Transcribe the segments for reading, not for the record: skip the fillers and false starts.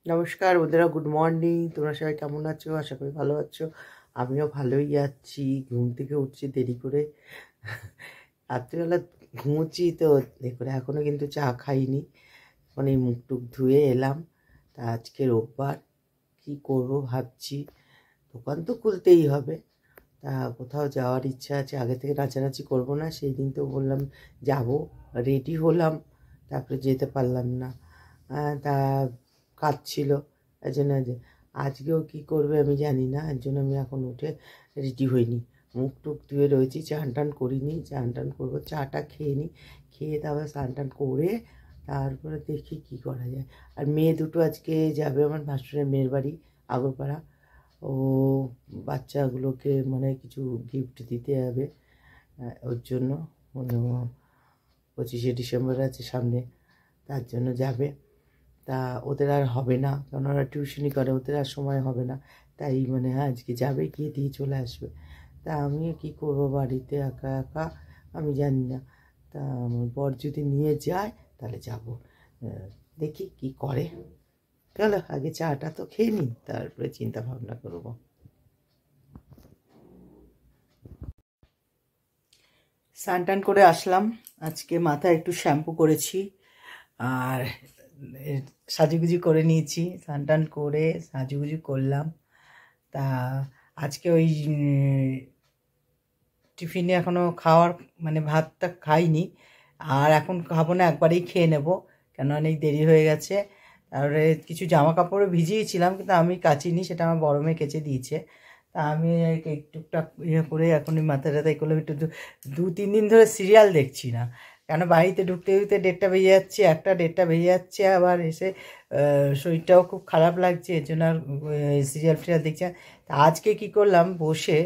নমস্কার বন্ধুরা, good morning. তোমরা সবাই কেমন আছো? আশা করি ভালো আছো। আমিও ভালোই আছি। ঘুম থেকে উঠছি দেরি করে, রাত্রিবেলা ঘুমোচ্ছি তো দেখো এখনও কিন্তু চা খাইনি। এখন এই মুখ টুক ধুয়ে এলাম। তা আজকে রোববার, কী করবো ভাবছি। দোকান তো খুলতেই হবে, তা কোথাও যাওয়ার ইচ্ছা আছে। আগে থেকে নাচানাচি করবো না, সেই দিন তো বললাম যাব, রেডি হলাম, তারপরে যেতে পারলাম না। তা কাজ ছিল, এই জন্য আজকেও কী করবে আমি জানি না। এর জন্য আমি এখন উঠে রেডি হইনি, মুখ টুক ধুয়ে রয়েছি। চান টান করিনি, চান টান করবো, চাটা খেয়ে নিই, খেয়ে তারপরে স্নান টান করে তারপরে দেখি কী করা যায়। আর মেয়ে দুটো আজকে যাবে আমার ভাসুরের মেয়ের বাড়ি আগরপাড়া। ও বাচ্চাগুলোকে মানে কিছু গিফট দিতে হবে, ওর জন্য 25শে ডিসেম্বর আছে সামনে, তার জন্য যাবে। তা ওদের আর হবে না, কারণ ওরা টিউশনি করে, ওদের আর সময় হবে না। তাই মানে আজকে যাবে, গিয়ে দিয়ে চলে আসবে। তা আমি কী করবো বাড়িতে একা একা, আমি জানি না। তা আমার বর যদি নিয়ে যায় তাহলে যাব, দেখি কি করে। চলো আগে চাটা তো খেয়ে নিই, তারপরে চিন্তা ভাবনা করবো। স্নান টান করে আসলাম, আজকে মাথায় একটু শ্যাম্পু করেছি আর সাজুগুজু করে নিয়েছি। স্নান টান করে সাজুগুজু করলাম। তা আজকে ওই টিফিনে এখনও খাওয়ার মানে ভাতটা খাইনি, আর এখন খাবো না, একবারেই খেয়ে নেব, কেন অনেক দেরি হয়ে গেছে। তারপরে কিছু জামা কাপড়ও ভিজিয়েছিলাম, কিন্তু আমি কাচিনি, সেটা আমার বড় মেয়ে কেচে দিয়েছে। তা আমি টুকটাক করে এখনই মাথা টাথা করলাম। একটু 2-3 দিন ধরে সিরিয়াল দেখছি না, কেন বাড়িতে ঢুকতে ঢুকতে 1:30 বেজে যাচ্ছে, 1:30 বেজে যাচ্ছে। আবার এসে শরীরটাও খুব খারাপ লাগছে, এর জন্য আর সিরিয়াল ফিরিয়াল দেখছি না। তা আজকে কী করলাম, বসে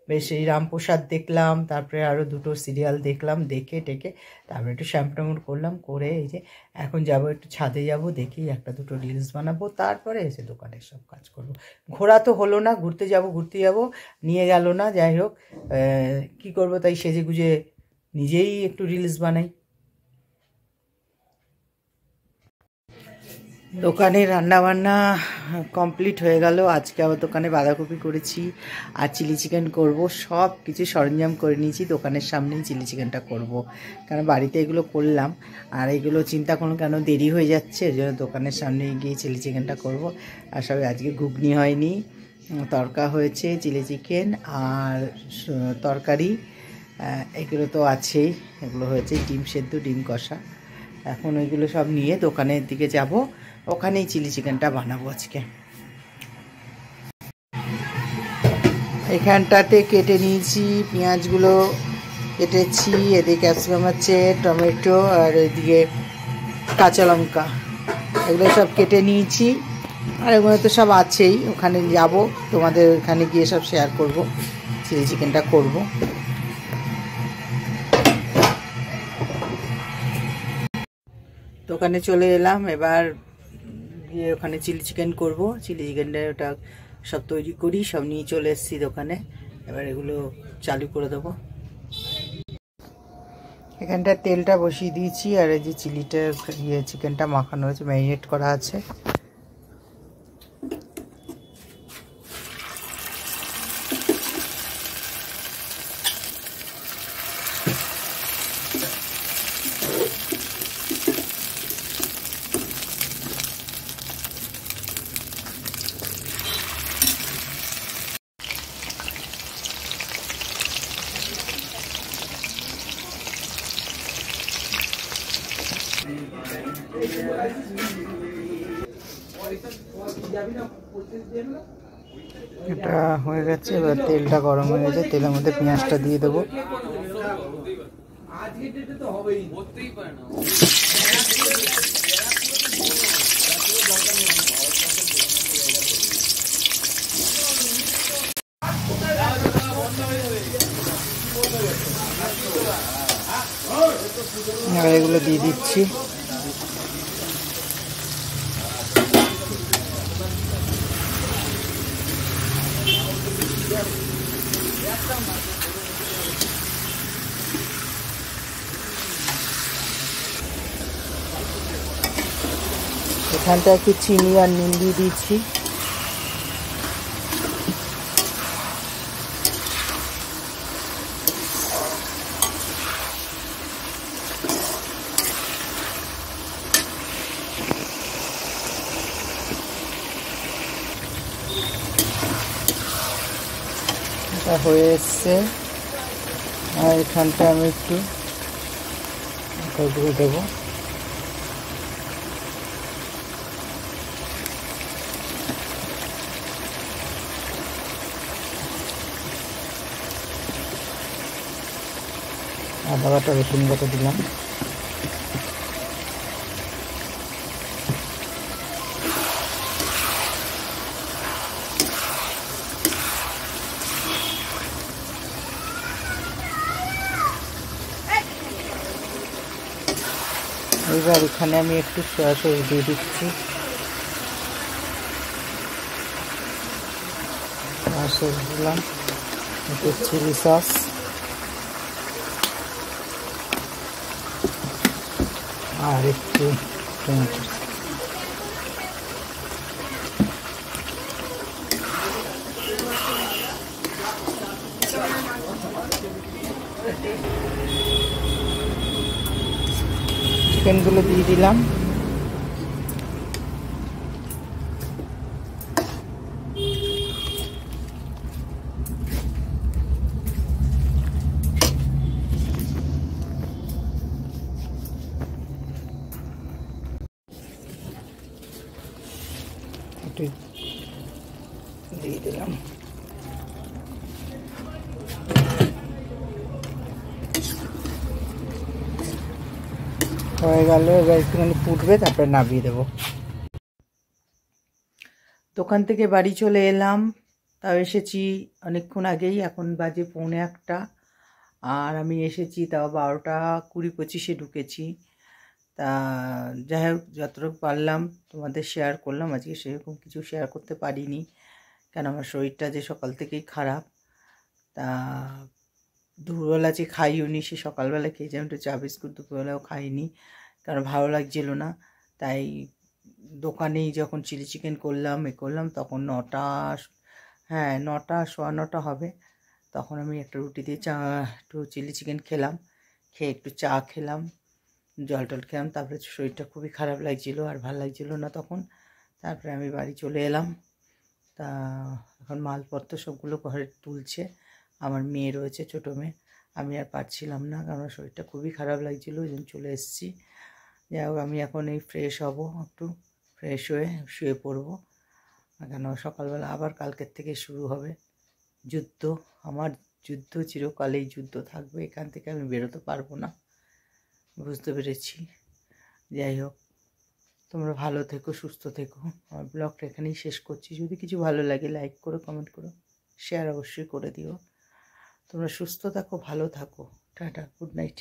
বেশ এই রামপ্রসাদ দেখলাম, তারপরে আরও 2টো সিরিয়াল দেখলাম, দেখে টেকে তারপরে একটু শ্যাম্পু ট্যাম্পু করলাম, করে এই যে এখন যাব একটু ছাদে যাব, দেখি 1-2টো রিলস বানাবো, তারপরে এসে দোকানের সব কাজ করব। ঘোরা তো হলো না, ঘুরতে যাব নিয়ে গেল না, যাই হোক কী করবো, তাই সেজে গুজে নিজেই একটু রিলস বানাই। দোকানে রান্নাবান্না কমপ্লিট হয়ে গেল। আজকে আবার দোকানে বাঁধাকপি করেছি আর চিলি চিকেন করব, সব কিছু সরঞ্জাম করে নিয়েছি। দোকানের সামনেই চিলি চিকেনটা করব, কারণ বাড়িতে এগুলো করলাম আর এগুলো চিন্তা করলাম কেন দেরি হয়ে যাচ্ছে, এর জন্য দোকানের সামনে গিয়ে চিলি চিকেনটা করব। আর সবাই আজকে ঘুগনি হয়নি, তরকা হয়েছে, চিলি চিকেন আর তরকারি, এগুলো তো আছেই। এগুলো হয়েছে ডিম সেদ্ধ, ডিম কষা। এখন ওইগুলো সব নিয়ে দোকানের দিকে যাব, ওখানেই চিলি চিকেনটা বানাবো আজকে। এখানটাতে কেটে নিয়েছি পেঁয়াজগুলো, কেটেছি, এদিকে ক্যাপসিকাম আছে, টমেটো, আর এদিকে কাঁচা লঙ্কা, এগুলো সব কেটে নিয়েছি। আর এগুলো তো সব আছেই, ওখানে যাব, তোমাদের ওখানে গিয়ে সব শেয়ার করব, চিলি চিকেনটা করব। দোকানে চলে এলাম, এবার গিয়ে ওখানে চিলি চিকেন করব। চিলি চিকেনটা ওটা সব তৈরি করি, সব নিয়ে চলে এসেছি দোকানে, এবার এগুলো চালু করে দেবো। এখানটা তেলটা বসিয়ে দিয়েছি, আর এই যে চিলিটা চিকেনটা মাখানো হয়েছে, ম্যারিনেট করা আছে। এটা হয়ে গেছে, এবার তেলটা গরম হয়ে গেছে, তেলের মধ্যে পেঁয়াজটা দিয়ে দেবো। এগুলো দিয়ে দিচ্ছি। এখানটা একটু চিনি আর নুন দিয়ে দিচ্ছি। এটা হয়ে এসছে, আর এখানটা আমি একটু দিয়ে দেবো। আদা বাটা রসুন বাটা দিলাম। এবার এখানে আমি একটু সয়া সস দিয়ে দিচ্ছি। সয়া সস দিলাম, একটু চিলি সস, আর একটু টমেটো। চিকেনগুলো দিয়ে দিলাম। একটু দিয়ে দিলাম। হয়ে গেল, এবার একটুখানি ফুটবে, তারপরে নামিয়ে দেবো। দোকান থেকে বাড়ি চলে এলাম, তাও এসেছি অনেকক্ষণ আগেই, এখন বাজে 1:45, আর আমি এসেছি তাও 12:20-25 ঢুকেছি। তা যাই হোক, যতটুকু পারলাম তোমাদের শেয়ার করলাম। আজকে সেরকম কিছু শেয়ার করতে পারিনি, কেন আমার শরীরটা যে সকাল থেকেই খারাপ। তা দুপুরবেলা যে খাইও নি, সে সকালবেলা খেয়েছিলাম একটু চা বিস্কুট, দুপুরবেলাও খাইনি কারণ ভালো লাগছিল না। তাই দোকানেই যখন চিলি চিকেন করলাম তখন 9টা 9:15 হবে, তখন আমি একটা রুটি দিয়ে একটু চিলি চিকেন খেলাম, খেয়ে একটু চা খেলাম, জল টল খেলাম। তারপরে শরীরটা খুবই খারাপ লাগছিলো, আর ভালো লাগছিলো না তখন। তারপরে আমি বাড়ি চলে এলাম। তা এখন মালপত্র সবগুলো ঘরে তুলছে, আমার মেয়ে রয়েছে, ছোটো মেয়ে। আমি আর পারছিলাম না, কারণ শরীরটা খুবই খারাপ লাগছিলো, ওই জন্য চলে এসেছি। যাই হোক, আমি এখন এই ফ্রেশ হব, একটু ফ্রেশ হয়ে শুয়ে পড়বো, কেন সকালবেলা আবার কালকের থেকে শুরু হবে যুদ্ধ। আমার যুদ্ধ চিরকালেই যুদ্ধ থাকবে, এখান থেকে আমি বেরোতে পারবো না, বুঝতে পেরেছি। যাই হোক, তোমরা ভালো থেকো, সুস্থ থেকো। আমার ব্লগটা এখানেই শেষ করছি। যদি কিছু ভালো লাগে লাইক করো, কমেন্ট করো, শেয়ার অবশ্যই করে দিও। তোমরা সুস্থ থাকো, ভালো থাকো। Tata, good night.